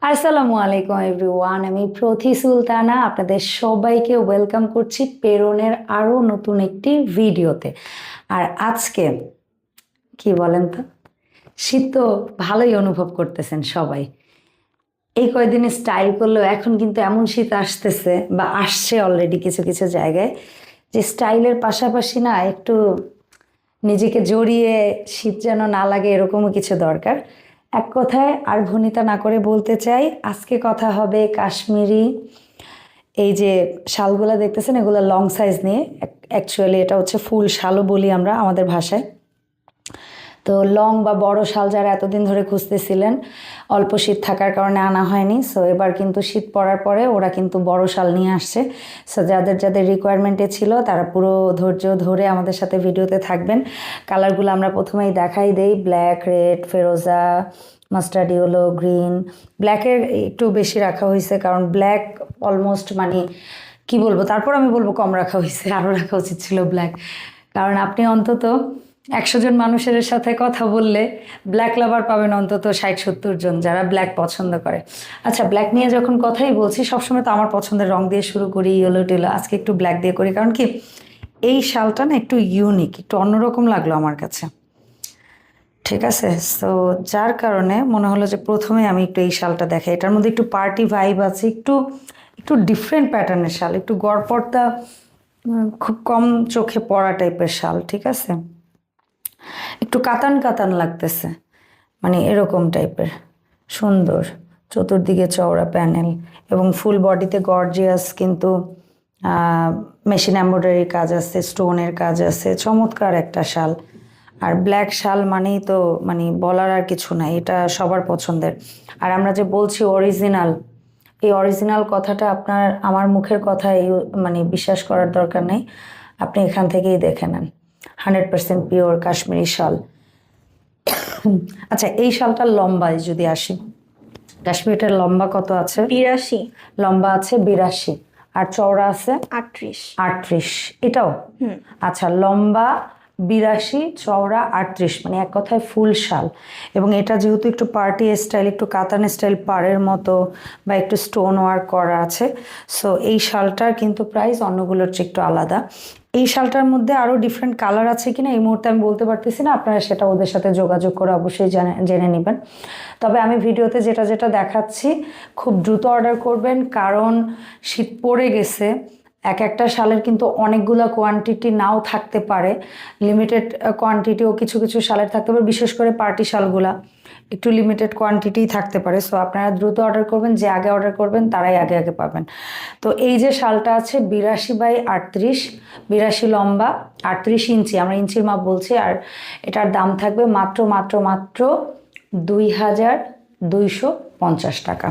আসসালামু আলাইকুম এভরিওয়ান, আমি প্রথি সুলতানা আপনাদের সবাইকে ওয়েলকাম করছি পেরনের আরও নতুন একটি ভিডিওতে। আর আজকে কি বলেন তো, শীত তো ভালোই অনুভব করতেছেন সবাই। এই কয়দিনে স্টাইল করলেও এখন কিন্তু এমন শীত আসতেছে বা আসছে অলরেডি কিছু কিছু জায়গায়, যে স্টাইলের পাশাপাশি না একটু নিজেকে জড়িয়ে শীত যেন না লাগে এরকমও কিছু দরকার। এক কথায় আর ভনিতা না করে বলতে চাই, আজকে কথা হবে কাশ্মীরি এই যে শালগুলা দেখতেছেন, এগুলো লং সাইজ নিয়ে। অ্যাকচুয়ালি এটা হচ্ছে ফুল শালও বলি আমরা আমাদের ভাষায়। তো লং বা বড় শাল যারা এতদিন ধরে খুঁজতেছিলেন, অল্প শীত থাকার কারণে আনা হয়নি, সো এবার কিন্তু শীত পড়ার পরে ওরা কিন্তু বড় শাল নিয়ে আসছে। সো যাদের যাদের রিকোয়ারমেন্টে ছিল তারা পুরো ধৈর্য ধরে আমাদের সাথে ভিডিওতে থাকবেন। কালারগুলো আমরা প্রথমেই দেখাই দেই, ব্ল্যাক, রেড, ফেরোজা, মাস্টার্ড ইয়েলো, গ্রিন। ব্ল্যাকের একটু বেশি রাখা হয়েছে কারণ ব্ল্যাক অলমোস্ট মানে কি বলবো, তারপর আমি বলবো কম রাখা হয়েছে, আরও রাখা উচিত ছিল ব্ল্যাক। কারণ আপনি অন্তত 100 জন মানুষের সাথে কথা বললে ব্ল্যাক লাভার পাবেন অন্তত 60-70 জন যারা ব্ল্যাক পছন্দ করে। আচ্ছা, ব্ল্যাক নিয়ে যখন কথাই বলছি, সবসময় তো আমার পছন্দের রং দিয়ে শুরু করি, ইয়েলো টেলো, আজকে একটু ব্ল্যাক দিয়ে করি। কারণ কি, এই শালটা না একটু ইউনিক, একটু অন্যরকম লাগলো আমার কাছে। ঠিক আছে, তো যার কারণে মনে হলো যে প্রথমে আমি একটু এই শালটা দেখাই। এটার মধ্যে একটু পার্টি ভাইব আছে, একটু একটু ডিফারেন্ট প্যাটার্নের শাল, একটু গড়পড়তা, খুব কম চোখে পড়া টাইপের শাল। ঠিক আছে, একটু কাতান কাতান লাগতেছে, মানে এরকম টাইপের সুন্দর চতুর্দিকে চওড়া প্যানেল এবং ফুল বডিতে গর্জিয়াস কিন্তু মেশিন এমব্রয়ডারির কাজ আছে, স্টোনের কাজ আছে, চমৎকার একটা শাল। আর ব্ল্যাক শাল মানেই তো মানে বলার আর কিছু নাই, এটা সবার পছন্দের। আর আমরা যে বলছি অরিজিনাল, এই অরিজিনাল কথাটা আপনার আমার মুখের কথা মানে বিশ্বাস করার দরকার নেই, আপনি এখান থেকেই দেখে নেন। 100% পিওর কাশ্মীরি শাল। আচ্ছা, এই শালটার লম্বায় যদি আসি, কাশ্মীরটার লম্বা কত আছে? 82। লম্বা আছে 82 আর চওড়া আছে 38। 38। এটাও আচ্ছা, লম্বা 82, চওড়া 38, মানে এক কথায় ফুল শাল। এবং এটা যেহেতু একটু পার্টি স্টাইল, একটু কাতান স্টাইল পাড়ের মতো বা একটু স্টোন ওয়ার্ক করা আছে, সো এই শালটার কিন্তু প্রাইস অন্যগুলোর চেয়ে একটু আলাদা। এই শালটার মধ্যে আরও ডিফারেন্ট কালার আছে কিনা এই মুহূর্তে আমি বলতে পারতেছি না, আপনারা সেটা ওদের সাথে যোগাযোগ করে অবশ্যই জেনে নেবেন। তবে আমি ভিডিওতে যেটা যেটা দেখাচ্ছি খুব দ্রুত অর্ডার করবেন, কারণ শীত পড়ে গেছে। এক একটা শালের কিন্তু অনেকগুলো কোয়ান্টিটি নাও থাকতে পারে, লিমিটেড কোয়ান্টিটিও কিছু কিছু শালের থাকতে পারে, বিশেষ করে পার্টি শালগুলা একটু লিমিটেড কোয়ান্টিটিই থাকতে পারে। সো আপনারা দ্রুত অর্ডার করবেন, যে আগে অর্ডার করবেন তারাই আগে আগে পাবেন। তো এই যে শালটা আছে 82/38, 82 লম্বা, 38 ইঞ্চি, আমরা ইঞ্চির মাপ বলছি। আর এটার দাম থাকবে মাত্র মাত্র মাত্র 2250 টাকা।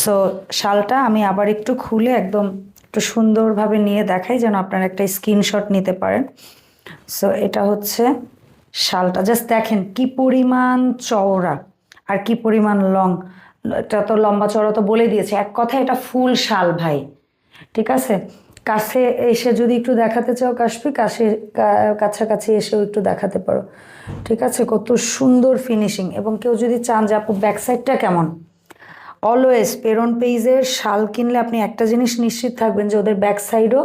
সো শালটা আমি আবার একটু খুলে একদম একটু সুন্দরভাবে নিয়ে দেখাই যেন আপনারা একটা স্ক্রিনশট নিতে পারেন। সো এটা হচ্ছে শালটা, জাস্ট দেখেন কি পরিমাণ চওড়া আর কি পরিমাণ লং। এটা তো লম্বা চওড়া তো বলে দিয়েছে, এক কথায় এটা ফুল শাল ভাই। ঠিক আছে, কাছে এসে যদি একটু দেখাতে চাও কাশ্মীর, কাছাকাছি এসেও একটু দেখাতে পারো। ঠিক আছে, কত সুন্দর ফিনিশিং। এবং কেউ যদি চান যে আপু ব্যাক সাইডটা কেমন, অলওয়েজ পেরন পেজের শাল কিনলে আপনি একটা জিনিস নিশ্চিত থাকবেন যে ওদের ব্যাক সাইডও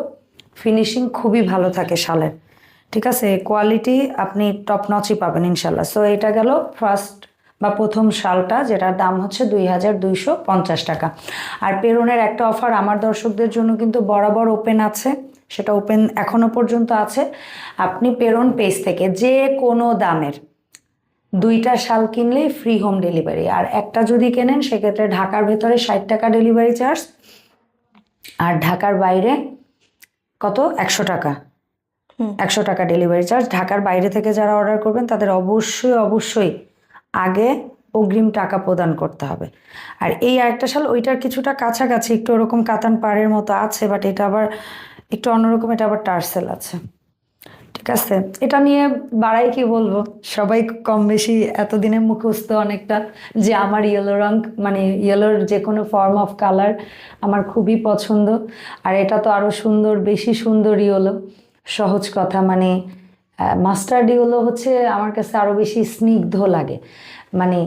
ফিনিশিং খুবই ভালো থাকে শালের। ঠিক আছে, কোয়ালিটি আপনি টপ নচই পাবেন ইনশাল্লাহ। সো এটা গেল ফার্স্ট বা প্রথম শালটা, যেটার দাম হচ্ছে 2250 টাকা। আর পেরনের একটা অফার আমার দর্শকদের জন্য কিন্তু বরাবর ওপেন আছে, সেটা ওপেন এখনো পর্যন্ত আছে। আপনি পেরন পেজ থেকে যে কোনো দামের 2টা শাল কিনলেই ফ্রি হোম ডেলিভারি, আর একটা যদি কেনেন সেক্ষেত্রে ঢাকার ভেতরে 60 টাকা ডেলিভারি চার্জ, আর ঢাকার বাইরে কত, 100 টাকা। 100 টাকা ডেলিভারি চার্জ। ঢাকার বাইরে থেকে যারা অর্ডার করবেন তাদের অবশ্যই অবশ্যই আগে অগ্রিম টাকা প্রদান করতে হবে। আর এই আরেকটা শাল ওইটার কিছুটা কাছাকাছি, একটু ওরকম কাতান পাড়ের মতো আছে, বাট এটা আবার একটু অন্যরকম, এটা আবার টার্সেল আছে। ঠিক আছে, এটা নিয়ে বাড়াই কি বলবো, সবাই কম বেশি এতদিনে মুখস্থ অনেকটা, যে আমার ইয়েলো রং মানে ইয়েলোর যে কোনো ফর্ম অফ কালার আমার খুবই পছন্দ। আর এটা তো আরও সুন্দর, বেশি সুন্দর ইয়েলো। সহজ কথা, মানে মাস্টার্ড ইয়েলো হচ্ছে আমার কাছে আরও বেশি স্নিগ্ধ লাগে। মানে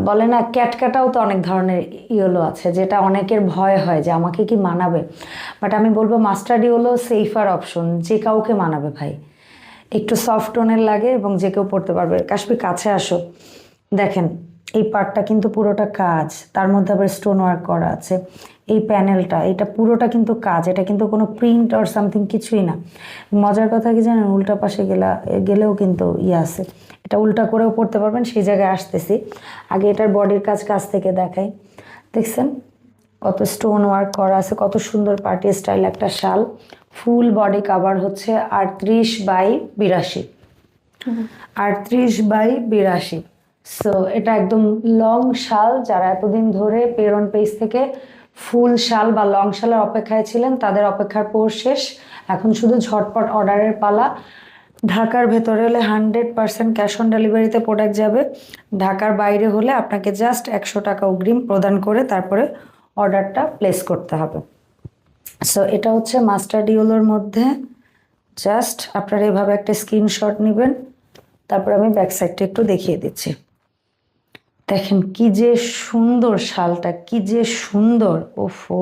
বলে না ক্যাটকাটাও তো অনেক ধরনের ইয়েলো আছে, যেটা অনেকের ভয় হয় যে আমাকে কি মানাবে, বাট আমি বলবো মাস্টার্ড ইয়েলো সেফার অপশন, যে কাউকে মানাবে ভাই। একটু সফট টোনের লাগে এবং যে কেউ পড়তে পারবে। কাশ্মীর কাছে আসো, দেখেন এই পার্টটা কিন্তু পুরোটা কাজ, তার মধ্যে আবার স্টোন ওয়ার্ক করা আছে। এই প্যানেলটা, এটা পুরোটা কিন্তু কাজ, এটা কিন্তু কোনো প্রিন্ট অর সামথিং কিছুই না। মজার কথা কি জানেন, উল্টা পাশে গেলেও কিন্তু আছে, এটা উল্টা করেও পড়তে পারবেন, সেই জায়গায় আসতেছি। আগে এটার বডির কাছ থেকে দেখাই। দেখছেন কত স্টোন ওয়ার্ক করা আছে, কত সুন্দর পার্টি স্টাইল একটা শাল। ফুল বডি কাভার হচ্ছে 38x82, 38x82। সো এটা একদম লং শাল। যারা এতদিন ধরে পেরন পেজ থেকে ফুল শাল বা লং শালের অপেক্ষায় ছিলেন, তাদের অপেক্ষার পর শেষ। এখন শুধু ঝটপট অর্ডারের পালা। ঢাকার ভেতরে হলে 100% ক্যাশ অন ডেলিভারিতে প্রোডাক্ট যাবে। ঢাকার বাইরে হলে আপনাকে জাস্ট 100 টাকা অগ্রিম প্রদান করে তারপরে অর্ডারটা প্লেস করতে হবে। সো এটা হচ্ছে মাস্টার্ড ইয়েলোর মধ্যে। জাস্ট আপনারা এভাবে একটা স্ক্রিনশট নেবেন, তারপর আমি ব্যাক সাইডটা একটু দেখিয়ে দিচ্ছি। দেখেন কি যে সুন্দর শালটা, কি যে সুন্দর। ওফো,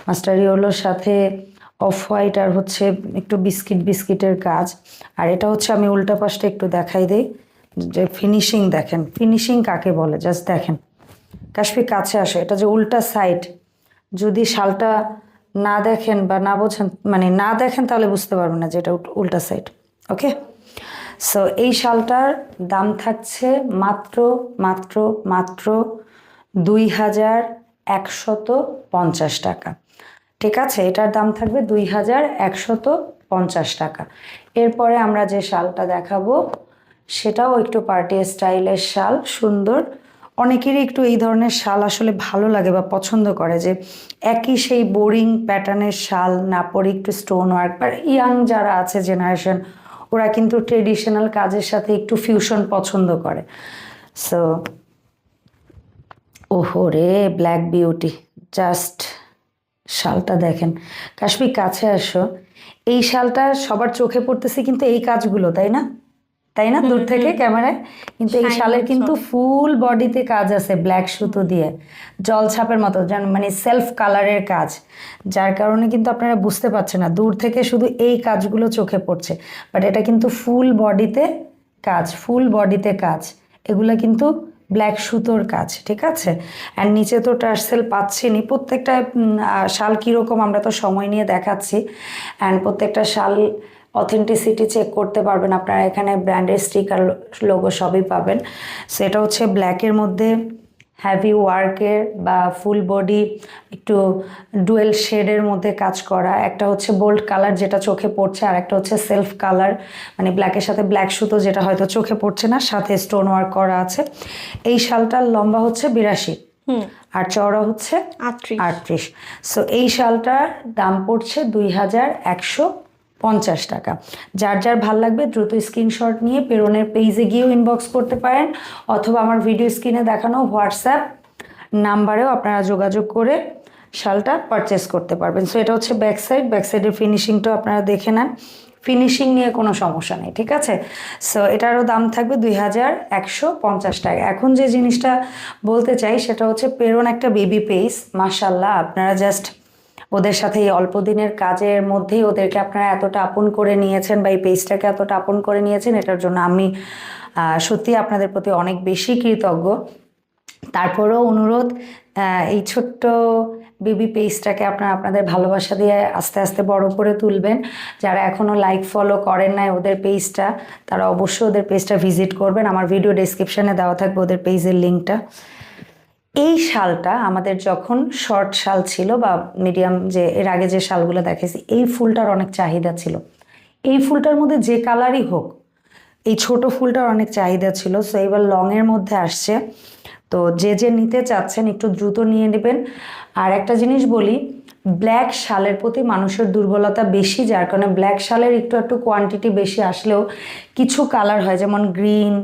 মাস্টার ইয়েলোর সাথে অফ হোয়াইট আর হচ্ছে একটু বিস্কিটের কাজ। আর এটা হচ্ছে, আমি উল্টা পাশটা একটু দেখাই দিই যে ফিনিশিং দেখেন, ফিনিশিং কাকে বলে জাস্ট দেখেন। কাশ্মীর কাছে আসে, এটা যে উল্টা সাইড, যদি শালটা না দেখেন বা না বোঝেন, মানে না দেখেন, তাহলে বুঝতে পারবেন না যে এটা উল্টা সাইড। ওকে, সো এই শালটার দাম থাকছে মাত্র মাত্র মাত্র 2150 টাকা। ঠিক আছে, এটার দাম থাকবে 2150 টাকা। এরপরে আমরা যে শালটা দেখাবো সেটাও একটু পার্টি স্টাইলের শাল, সুন্দর। অনেকেরই একটু এই ধরনের শাল আসলে ভালো লাগে বা পছন্দ করে, যে একই সেই বোরিং প্যাটার্নের শাল না পরে একটু স্টোন ওয়ার্ক। বা ইয়াং যারা আছে জেনারেশন, ওরা কিন্তু ট্রেডিশনাল কাজের সাথে একটু ফিউশন পছন্দ করে। সো ওহো রে, ব্ল্যাক বিউটি, জাস্ট শালটা দেখেন। কাশ্মীর কাছে আসো, এই শালটা সবার চোখে পড়তেছে কিন্তু এই কাজগুলো, তাই না? তাই না? দূর থেকে ক্যামেরায় কিন্তু এই শালের কিন্তু ফুল বডিতে কাজ আছে ব্ল্যাক সুতো দিয়ে, জল ছাপের মতো, মানে সেলফ কালারের কাজ। যার কারণে কিন্তু আপনারা বুঝতে পারছেন না, দূর থেকে শুধু এই কাজগুলো চোখে পড়ছে, বাট এটা কিন্তু ফুল বডিতে কাজ, ফুল বডিতে কাজ। এগুলো কিন্তু ব্ল্যাক সুতোর কাজ, ঠিক আছে। আর নিচে তো টার্সেল পাচ্ছেনই। প্রত্যেকটা শাল কীরকম আমরা তো সময় নিয়ে দেখাচ্ছি। অ্যান্ড প্রত্যেকটা শাল অথেন্টিসিটি চেক করতে পারবেন আপনারা, এখানে ব্র্যান্ডের স্টিকার, লোগো সবই পাবেন। সেটা হচ্ছে ব্ল্যাকের মধ্যে হ্যাভি ওয়ার্কের বা ফুল বডি একটু ডুয়েল শেডের মধ্যে কাজ করা। একটা হচ্ছে বোল্ড কালার যেটা চোখে পড়ছে, আর একটা হচ্ছে সেলফ কালার, মানে ব্ল্যাকের সাথে ব্ল্যাক সুতো, যেটা হয়তো চোখে পড়ছে না, সাথে স্টোন ওয়ার্ক করা আছে। এই শালটার লম্বা হচ্ছে 82 আর চওড়া হচ্ছে 38। সো এই শালটার দাম পড়ছে 2150 টাকা। যার যার ভাল লাগবে দ্রুত স্ক্রিনশট নিয়ে পেরনের পেজে গিয়েও ইনবক্স করতে পারেন, অথবা আমার ভিডিও স্ক্রিনে দেখানো হোয়াটসঅ্যাপ নাম্বারেও আপনারা যোগাযোগ করে শালটা পারচেস করতে পারবেন। সো এটা হচ্ছে ব্যাক সাইড, ব্যাক সাইডের ফিনিশিংটাও আপনারা দেখে নেন। ফিনিশিং নিয়ে কোনো সমস্যা নেই, ঠিক আছে। সো এটারও দাম থাকবে 2150 টাকা। এখন যে জিনিসটা বলতে চাই সেটা হচ্ছে, পেরন একটা বেবি পেজ, মাশাল্লাহ। আপনারা জাস্ট ওদের সাথে এই অল্প দিনের কাজের মধ্যেই ওদেরকে আপনারা এতটা আপন করে নিয়েছেন, বা এই পেজটাকে এতটা আপন করে নিয়েছেন, এটার জন্য আমি সত্যি আপনাদের প্রতি অনেক বেশি কৃতজ্ঞ। তারপরেও অনুরোধ, এই ছোট্ট বেবি পেজটাকে আপনারা আপনাদের ভালোবাসা দিয়ে আস্তে আস্তে বড় করে তুলবেন। যারা এখনও লাইক ফলো করেন নাই ওদের পেজটা, তারা অবশ্যই ওদের পেজটা ভিজিট করবেন। আমার ভিডিও ডেসক্রিপশানে দেওয়া থাকবে ওদের পেজের লিঙ্কটা। এই শালটা আমাদের যখন শর্ট শাল ছিল বা মিডিয়াম, যে এর আগে যে শালগুলো দেখেছি, এই ফুলটার অনেক চাহিদা ছিল। এই ফুলটার মধ্যে যে কালারই হোক, এই ছোট ফুলটার অনেক চাহিদা ছিল। সো এবার লংয়ের মধ্যে আসছে, তো যে যে নিতে চাচ্ছেন একটু দ্রুত নিয়ে নেবেন। আর একটা জিনিস বলি, ব্ল্যাক শালের প্রতি মানুষের দুর্বলতা বেশি, যার কারণে ব্ল্যাক শালের একটু একটু কোয়ান্টিটি বেশি আসলেও কিছু কালার হয়, যেমন গ্রিন,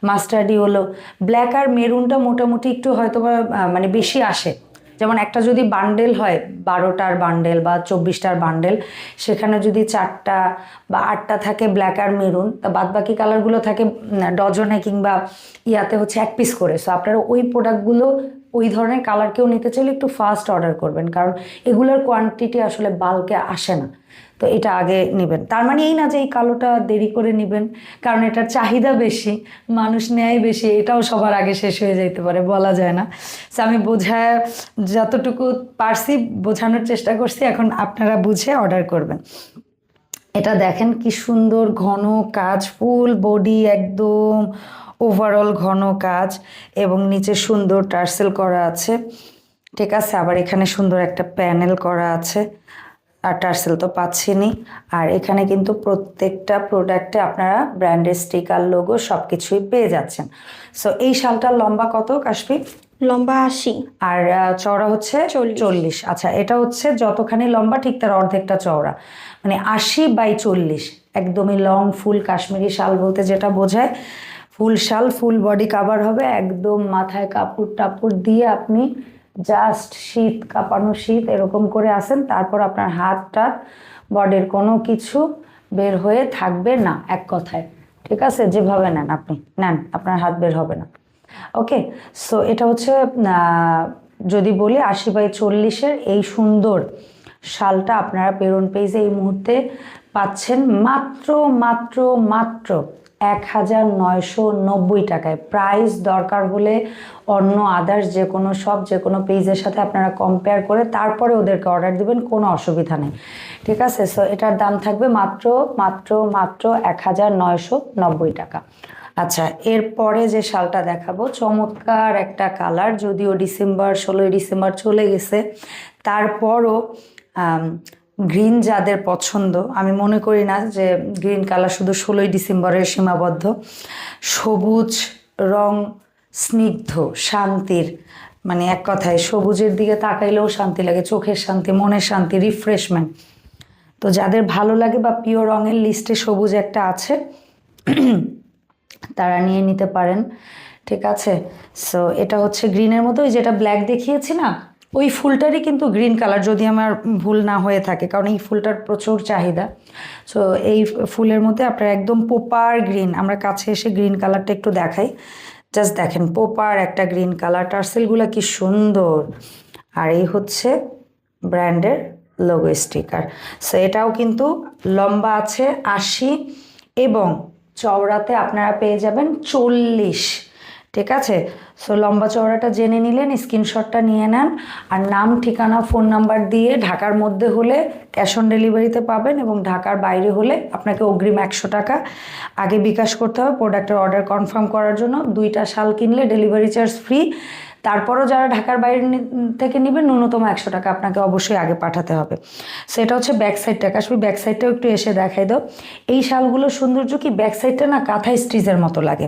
মাস্টার্ডি হলো, ব্ল্যাক আর মেরুনটা মোটামুটি একটু হয়তো বা মানে বেশি আসে। যেমন একটা যদি বান্ডেল হয় 12টার বান্ডেল বা 24টার বান্ডেল, সেখানে যদি 4টা বা 8টা থাকে ব্ল্যাক আর মেরুন, তা বাদবাকি কালারগুলো থাকে ডজনে কিংবা ইয়াতে হচ্ছে 1 পিস করে। সো আপনারা ওই প্রোডাক্টগুলো ওই ধরনের কালার কেউ নিতে চাইলে একটু ফাস্ট অর্ডার করবেন, কারণ এগুলোর কোয়ান্টিটি আসলে বাল্কে আসে না। তো এটা আগে নেবেন, তার মানে এই না যে এই কালোটা দেরি করে নেবেন, কারণ এটার চাহিদা বেশি, মানুষ নেয় বেশি, এটাও সবার আগে শেষ হয়ে যাইতে পারে, বলা যায় না। সো আমি যতটুকু পারছি বোঝানোর চেষ্টা করছি, এখন আপনারা বুঝে অর্ডার করবেন। এটা দেখেন কি সুন্দর ঘন কাজ, ফুল বডি একদম ওভারঅল ঘন কাজ, এবং নিচে সুন্দর টার্সেল করা আছে। ঠিক আছে, আবার এখানে সুন্দর একটা প্যানেল করা আছে, আর টার্সেল তো পাচ্ছিনি। আর এখানে কিন্তু প্রত্যেকটা প্রোডাক্টে আপনারা ব্র্যান্ডের স্টিকার, লোগো সব কিছুই পেয়ে যাচ্ছেন। সো এই শালটার লম্বা কত কাশফি? লম্বা 80 আর চওড়া হচ্ছে 40। আচ্ছা, এটা হচ্ছে যতখানি লম্বা ঠিক তার অর্ধেকটা চওড়া, মানে 80/40, একদমই লং ফুল কাশ্মীরি শাল বলতে যেটা বোঝায়। ফুল শাল, ফুল বডি কাভার হবে, একদম মাথায় কাপড় টাপড় দিয়ে আপনি জাস্ট শীত কাঁপানো শীত এরকম করে আসেন, তারপর আপনার হাত টাত বডির কোনো কিছু বের হয়ে থাকবে না, এক কথায়। ঠিক আছে, যেভাবে নেন আপনি নেন, আপনার হাত বের হবে না। ওকে, সো এটা হচ্ছে যদি বলি 80/40-এর এই সুন্দর শালটা আপনারা পেরন পেজে এই মুহূর্তে পাচ্ছেন মাত্র মাত্র মাত্র 1990 টাকায়। প্রাইস দরকার হলে অন্য আদার্স যে কোনো পেজের সাথে আপনারা কম্পেয়ার করে তারপরে ওদেরকে অর্ডার দিবেন, কোনো অসুবিধা নেই। ঠিক আছে, সো এটার দাম থাকবে মাত্র মাত্র মাত্র 1990 টাকা। আচ্ছা, এরপরে যে শালটা দেখাবো, চমৎকার একটা কালার, যদিও 16ই ডিসেম্বর চলে গেছে, তারপরও গ্রিন যাদের পছন্দ, আমি মনে করি না যে গ্রিন কালার শুধু 16ই ডিসেম্বরের সীমাবদ্ধ। সবুজ রং স্নিগ্ধ শান্তির, মানে এক কথায় সবুজের দিকে তাকাইলেও শান্তি লাগে, চোখের শান্তি, মনের শান্তি, রিফ্রেশমেন্ট। তো যাদের ভালো লাগে বা প্রিয় রঙের লিস্টে সবুজ একটা আছে, তারা নিয়ে নিতে পারেন। ঠিক আছে, সো এটা হচ্ছে গ্রিনের মতো, ওই যেটা ব্ল্যাক দেখিয়েছি না, ওই ফুলটারই কিন্তু গ্রিন কালার, যদি আমার ভুল না হয়ে থাকে, কারণ এই ফুলটার প্রচুর চাহিদা। সো এই ফুলের মধ্যে আপনার একদম পোপার গ্রিন, আমরা কাছে এসে গ্রিন কালারটা একটু দেখাই, জাস্ট দেখেন পোপার একটা গ্রিন কালার, টার্সেলগুলো কি সুন্দর। আর এই হচ্ছে ব্র্যান্ডের লোগো স্টিকার। সো এটাও কিন্তু লম্বা আছে 80 এবং চওড়াতে আপনারা পেয়ে যাবেন 40। ঠিক আছে, সো লম্বা চওড়াটা জেনে নিলেন, স্ক্রিনশটটা নিয়ে নেন, আর নাম, ঠিকানা, ফোন নাম্বার দিয়ে ঢাকার মধ্যে হলে ক্যাশ অন ডেলিভারিতে পাবেন, এবং ঢাকার বাইরে হলে আপনাকে অগ্রিম 100 টাকা আগে বিকাশ করতে হবে প্রোডাক্টের অর্ডার কনফার্ম করার জন্য। 2টা শাল কিনলে ডেলিভারি চার্জ ফ্রি। তারপরও যারা ঢাকার বাইরে থেকে নেবেন ন্যূনতম 100 টাকা আপনাকে অবশ্যই আগে পাঠাতে হবে। সেটা হচ্ছে ব্যাক সাইডটা, কাশ্মীর ব্যাক সাইডটাও একটু এসে দেখাই দাও। এই শালগুলোর সৌন্দর্য কি, ব্যাক সাইডটা না কাঁথা স্টিচের মতো লাগে।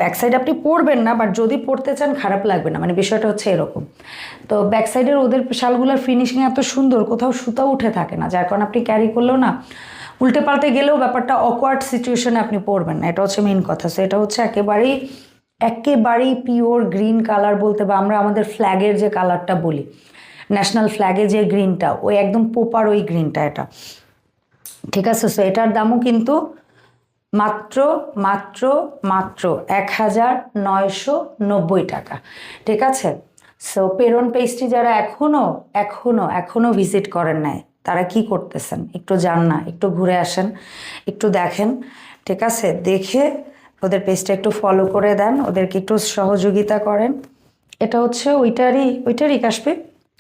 ব্যাক সাইড আপনি পরবেন না, বাট যদি পরতে চান খারাপ লাগবে না, মানে বিষয়টা হচ্ছে এরকম। তো ব্যাক সাইডের ওদের শালগুলোর ফিনিশিং এত সুন্দর, কোথাও সুতা উঠে থাকে না, যার কারণে আপনি ক্যারি করলেও না, উল্টে পাল্টে গেলেও ব্যাপারটা অকওয়ার্ড সিচুয়েশনে আপনি পরবেন না, এটা হচ্ছে মেন কথা। সো এটা হচ্ছে একেবারেই পিওর গ্রিন কালার বলতে, বা আমরা আমাদের ফ্ল্যাগের যে কালারটা বলি, ন্যাশনাল ফ্ল্যাগে যে গ্রিনটা, ওই একদম পোপার ওই গ্রিনটা এটা। ঠিক আছে, সো এটার দামও কিন্তু মাত্র মাত্র মাত্র 1990 টাকা। ঠিক আছে, সো পেরন পেস্ট্রি যারা এখনো ভিজিট করেন নাই, তারা কি করতেছেন, একটু যান না, একটু ঘুরে আসেন, একটু দেখেন। ঠিক আছে, দেখে ওদের পেজটা একটু ফলো করে দেন, ওদেরকে একটু সহযোগিতা করেন। এটা হচ্ছে ওইটারই কাশবে,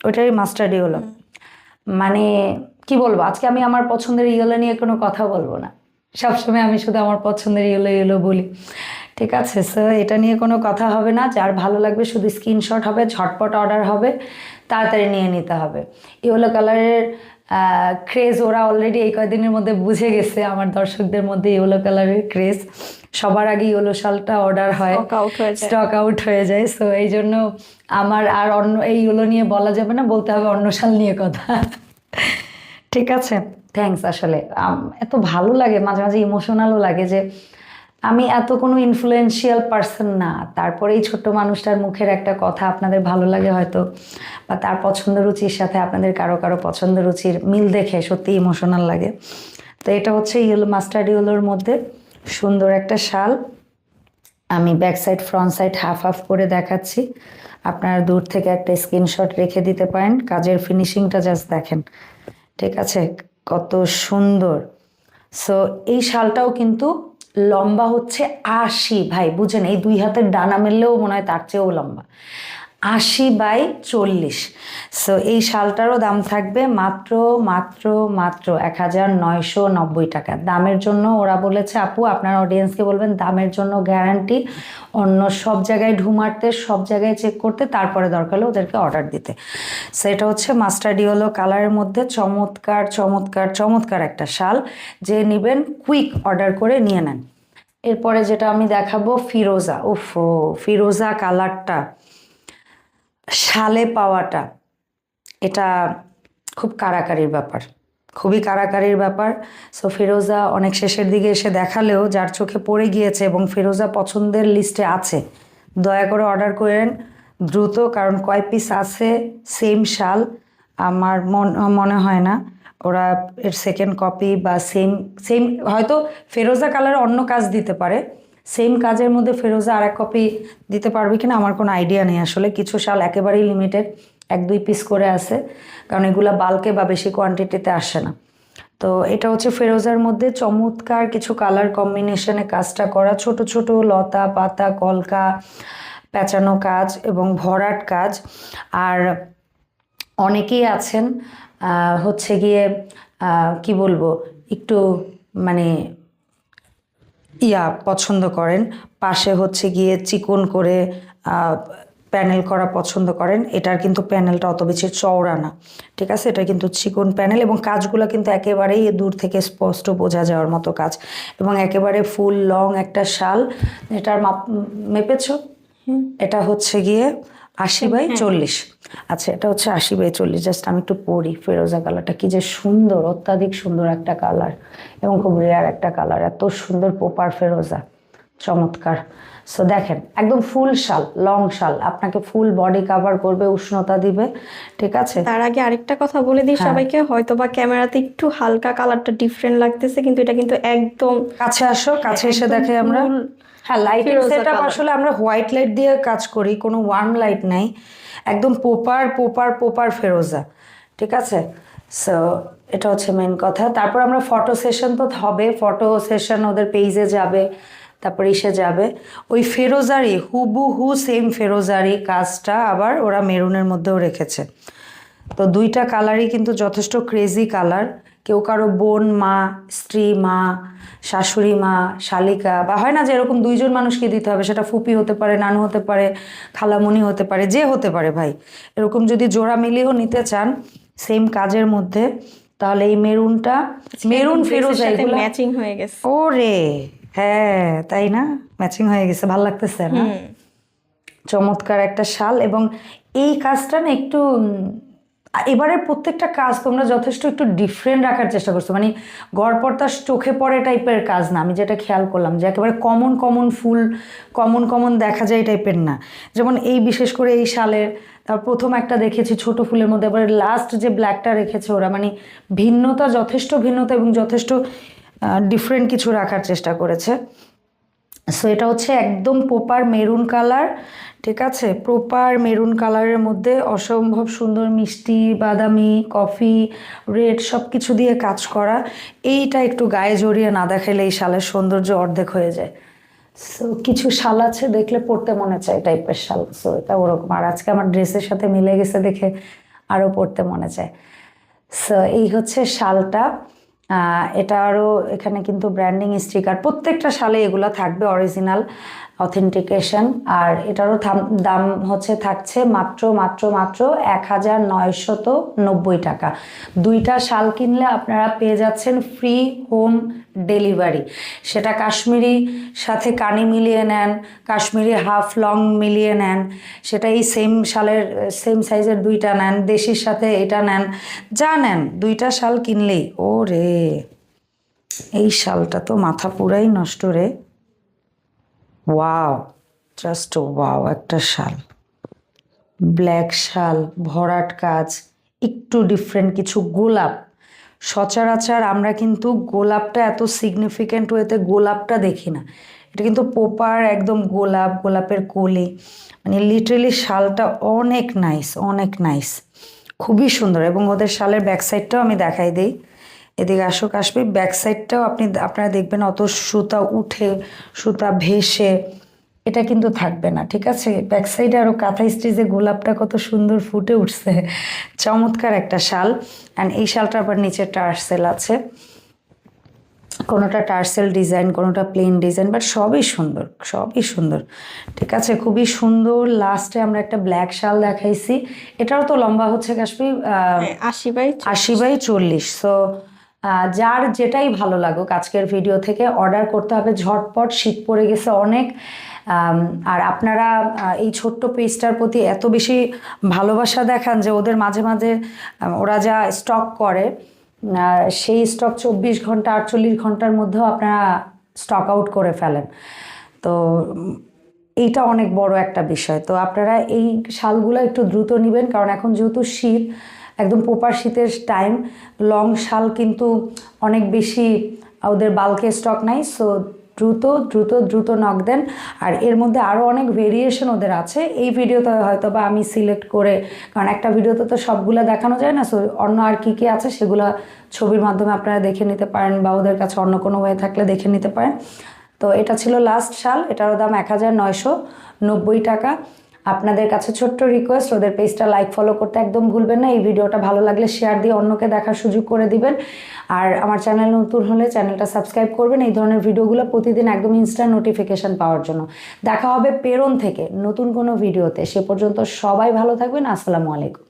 ওইটারই মাস্টার্ড ইয়েলো। মানে কি বলবো, আজকে আমি আমার পছন্দের ইয়েলো নিয়ে কোনো কথা বলবো না, সবসময় আমি শুধু আমার পছন্দের ইয়েলো বলি। ঠিক আছে, সো এটা নিয়ে কোনো কথা হবে না, যার ভালো লাগবে শুধু স্ক্রিনশট হবে, ঝটপট অর্ডার হবে, তাড়াতাড়ি নিয়ে নিতে হবে। ইয়েলো কালারের ক্রেজ ওরা অলরেডি এই কয়েকদিনের মধ্যে বুঝে গেছে, আমার দর্শকদের মধ্যে ইয়েলো কালারের ক্রেজ, সবার আগে ইয়েলো শালটা অর্ডার হয়, স্টক আউট হয়ে যায়। সো এই জন্য আমার আর অন্য এই ইয়েলো নিয়ে বলা যাবে না, বলতে হবে অন্য শাল নিয়ে কথা। ঠিক আছে, থ্যাঙ্কস। আসলে এত ভালো লাগে, মাঝে মাঝে ইমোশনালও লাগে যে আমি এত কোনো ইনফ্লুয়েন্সিয়াল পার্সন না, তারপরে এই ছোট্ট মানুষটার মুখের একটা কথা আপনাদের ভালো লাগে হয়তো, বা তার পছন্দ রুচির সাথে আপনাদের কারো কারো পছন্দ রুচির মিল দেখে সত্যি ইমোশনাল লাগে। তো এটা হচ্ছে ইয়েলো, মাস্টার্ড ইয়েলোর মধ্যে সুন্দর একটা শাল। আমি back side front side half half করে দেখাচ্ছি, আপনারা দূর থেকে একটা স্ক্রিনশট রেখে দিতে পারেন। কাজের ফিনিশিংটা জাস্ট দেখেন, ঠিক আছে, কত সুন্দর। সো এই শালটাও কিন্তু লম্বা হচ্ছে 80, ভাই বুঝেন, এই 2 হাতের ডানা মেললেও মনে হয় তার চেয়েও লম্বা, 80/40। সো এই শালটারও দাম থাকবে মাত্র মাত্র মাত্র 1990 টাকা। দামের জন্য ওরা বলেছে, আপু আপনার অডিয়েন্সকে বলবেন দামের জন্য গ্যারান্টি, অন্য সব জায়গায় ঢুমারতে, সব জায়গায় চেক করতে, তারপরে দরকার হলে ওদেরকে অর্ডার দিতে। সো এটা হচ্ছে মাস্টার্ড ইয়েলো কালারের মধ্যে চমৎকার চমৎকার চমৎকার একটা শাল, যে নেবেন কুইক অর্ডার করে নিয়ে নেন। এরপরে যেটা আমি দেখাবো ফিরোজা। ওফো, ফিরোজা কালারটা শালে পাওয়াটা, এটা খুব কারাকারির ব্যাপার, খুবই কারাকারির ব্যাপার। সো ফিরোজা অনেক শেষের দিকে এসে দেখালেও যার চোখে পড়ে গিয়েছে এবং ফিরোজা পছন্দের লিস্টে আছে, দয়া করে অর্ডার করেন দ্রুত, কারণ কয় পিস আছে সেম শাল আমার মনে হয় না ওরা এর সেকেন্ড কপি বা সেম সেম হয়তো ফিরোজা কালার অন্য কাজ দিতে পারে, সেম কাজের মধ্যে ফিরোজা আর এক কপি দিতে পারবে কিনা আমার কোনো আইডিয়া নেই আসলে। কিছু শাল একেবারেই লিমিটেড, 1-2 পিস করে আছে, কারণ এগুলা বাল্কে বা বেশি কোয়ান্টিটিতে আসে না। তো এটা হচ্ছে ফিরোজার মধ্যে চমৎকার কিছু কালার কম্বিনেশনে কাজটা করা, ছোট ছোট লতা পাতা কলকা পেঁচানো কাজ এবং ভরাট কাজ। আর অনেকেই আছেন হচ্ছে গিয়ে কি বলবো, একটু মানে পছন্দ করেন, পাশে হচ্ছে গিয়ে চিকন করে প্যানেল করা পছন্দ করেন। এটার কিন্তু প্যানেলটা অত বেশি চওড়া না, ঠিক আছে, এটা কিন্তু চিকন প্যানেল এবং কাজগুলো কিন্তু একেবারেই দূর থেকে স্পষ্ট বোঝা যাওয়ার মতো কাজ, এবং একেবারে ফুল লং একটা শাল। এটার মাপ মেপেছো? এটা হচ্ছে গিয়ে 80/40। আচ্ছা, এটা হচ্ছে 80/40। জাস্ট আমি একটু পড়ি, ফিরোজা কালারটা কি যে সুন্দর, অত্যাধিক সুন্দর একটা কালার এবং খুব রেয়ার একটা কালার, এত সুন্দর পোপার ফিরোজা, চমৎকার। সো দেখেন একদম ফুল শাল, লং শাল, আপনাকে ফুল বডি কাভার করবে, উষ্ণতা দিবে, ঠিক আছে। তার আগে আরেকটা কথা বলে দিই সবাইকে, হয়তো বা ক্যামেরাতে একটু হালকা কালারটা ডিফারেন্ট লাগতেছে, কিন্তু এটা কিন্তু একদম কাছে আসো, কাছে এসে দেখে আমরা। হ্যাঁ, লাইটিং সেটআপ আসলে আমরা হোয়াইট লাইট দিয়ে কাজ করি, কোনো ওয়ার্ম লাইট নাই, একদম পোপার পোপার পোপার ফিরোজা, ঠিক আছে। সো এটা হচ্ছে মেন কথা। তারপর আমরা ফটো সেশন তো হবে, ফটো সেশন ওদের পেজে যাবে, তারপর এসে যাবে ওই ফেরোজারি হুবহু সেম ফেরোজারি কাজটা আবার ওরা মেরুনের মধ্যেও রেখেছে। তো 2টা কালারই কিন্তু যথেষ্ট ক্রেজি কালার। কেউ কারো বোন, মা, স্ত্রী, মা, শাশুড়ি মা, শালিকা, বা হয় না যে এরকম 2জন মানুষকে দিতে হবে, সেটা ফুপি হতে পারে, নানু হতে পারে, খালামণি হতে পারে, যে হতে পারে ভাই, এরকম যদি জোড়া মিলিয়েও নিতে চান সেম কাজের মধ্যে, তাহলে এই মেরুনটা, মেরুন ফিরোজা এগুলো ম্যাচিং হয়ে গেছে। ওরে হ্যাঁ, তাই না, ম্যাচিং হয়ে গেছে, ভালো লাগতেছে না? চমৎকার একটা শাল। এবং এই কাজটা না একটু এবারের প্রত্যেকটা কাজ তোমরা যথেষ্ট একটু ডিফারেন্ট রাখার চেষ্টা করছো, মানে গড়পড়তা চোখে পড়ে টাইপের কাজ না। আমি যেটা খেয়াল করলাম যে একেবারে কমন কমন ফুল, কমন কমন দেখা যায় টাইপের না। যেমন এই বিশেষ করে এই শালের, তার প্রথম একটা দেখেছি ছোট ফুলের মধ্যে, এবার লাস্ট যে ব্ল্যাকটা রেখেছে ওরা, মানে ভিন্নতা, যথেষ্ট ভিন্নতা এবং যথেষ্ট ডিফারেন্ট কিছু রাখার চেষ্টা করেছে। সো এটা হচ্ছে একদম প্রপার মেরুন কালার, ঠিক আছে, প্রপার মেরুন কালারের মধ্যে অসম্ভব সুন্দর মিষ্টি বাদামি কফি রেড সব কিছু দিয়ে কাজ করা। এইটা একটু গায়ে জড়িয়ে না দেখাইলে এই শালের সৌন্দর্য অর্ধেক হয়ে যায়। সো কিছু শাল আছে দেখলে পরতে মনে চায় টাইপের শাল, সো এটা ওরকম। আর আজকে আমার ড্রেসের সাথে মিলে গেছে দেখে আরও পরতে মনে চায়। সো এই হচ্ছে শালটা। এটা আরও এখানে কিন্তু ব্র্যান্ডিং স্টিকার, প্রত্যেকটা শালে এগুলো থাকবে, অরিজিনাল অথেন্টিকেশন। আর এটারও দাম হচ্ছে থাকছে মাত্র মাত্র মাত্র 1990 টাকা। 2টা শাল কিনলে আপনারা পেয়ে যাচ্ছেন ফ্রি হোম ডেলিভারি। সেটা কাশ্মীরি সাথে কানি মিলিয়ে নেন, কাশ্মীরি হাফ লং মিলিয়ে নেন, সেটা এই সেম শালের সেম সাইজের 2টা নেন, দেশির সাথে এটা নেন, যা নেন 2টা শাল কিনলেই। ও রে, এই শালটা তো মাথা পুরাই নষ্ট রে, ওয়াও, জাস্ট ওয়াও একটা শাল, ব্ল্যাক শাল, ভরাট কাজ, একটু ডিফারেন্ট কিছু গোলাপ। সচরাচর আমরা কিন্তু গোলাপটা এত সিগনিফিক্যান্ট ওয়েতে গোলাপটা দেখি না, এটা কিন্তু প্রপার একদম গোলাপ, গোলাপের কলি, মানে লিটারেলি শালটা অনেক নাইস, অনেক নাইস, খুবই সুন্দর। এবং ওদের শালের ব্যাক সাইডটাও আমি দেখাই দিই, এদিকে আসো কাশ্মীর, ব্যাক সাইডটাও আপনারা দেখবেন অত সুতা উঠে সুতা ভেসে এটা কিন্তু থাকবে না, ঠিক আছে। ব্যাক সাইডে আরও কাঁথা স্টিচে গোলাপটা কত সুন্দর ফুটে উঠছে, চমৎকার একটা শাল। অ্যান্ড এই শালটা আবার নিচে টার্সেল আছে, কোনোটা টার্সেল ডিজাইন, কোনোটা প্লেন ডিজাইন, বাট সবই সুন্দর, সবই সুন্দর, ঠিক আছে, খুবই সুন্দর। লাস্টে আমরা একটা ব্ল্যাক শাল দেখাইছি, এটাও তো লম্বা হচ্ছে কাশ্মীর 80x40। সো যার যেটাই ভালো লাগুক আজকের ভিডিও থেকে অর্ডার করতে হবে ঝটপট, শীত পড়ে গেছে অনেক। আর আপনারা এই ছোট্ট পেজটার প্রতি এত বেশি ভালোবাসা দেখান যে ওদের মাঝে মাঝে ওরা যা স্টক করে সেই স্টক 24 ঘন্টা 48 ঘন্টার মধ্যেও আপনারা স্টক আউট করে ফেলেন। তো এইটা অনেক বড় একটা বিষয়। তো আপনারা এই শালগুলো একটু দ্রুত নেবেন, কারণ এখন যেহেতু শীত, একদম প্রপার শীতের টাইম, লং শাল কিন্তু অনেক বেশি ওদের বাল্কে স্টক নাই। সো দ্রুত দ্রুত দ্রুত নক দেন। আর এর মধ্যে আরও অনেক ভেরিয়েশন ওদের আছে, এই ভিডিওতে হয়তো বা আমি সিলেক্ট করে, কারণ একটা ভিডিওতে তো সবগুলো দেখানো যায় না, সো অন্য আর কী কী আছে সেগুলো ছবির মাধ্যমে আপনারা দেখে নিতে পারেন, বা ওদের কাছে অন্য কোনো ওয়ে থাকলে দেখে নিতে পারেন। তো এটা ছিল লাস্ট শাল, এটারও দাম 1990 টাকা। আপনাদের কাছে ছোট্ট রিকোয়েস্ট, ওদের পেজটা লাইক ফলো করতে একদম ভুলবেন না। এই ভিডিওটা ভালো লাগলে শেয়ার দিয়ে অন্যকে দেখার সুযোগ করে দিবেন। আর আমার চ্যানেল নতুন হলে চ্যানেলটা সাবস্ক্রাইব করবেন এই ধরনের ভিডিওগুলো প্রতিদিন একদম ইনস্ট্যান্ট নোটিফিকেশান পাওয়ার জন্য। দেখা হবে পেরন থেকে নতুন কোনো ভিডিওতে, সে পর্যন্ত সবাই ভালো থাকবেন। আসসালামু আলাইকুম।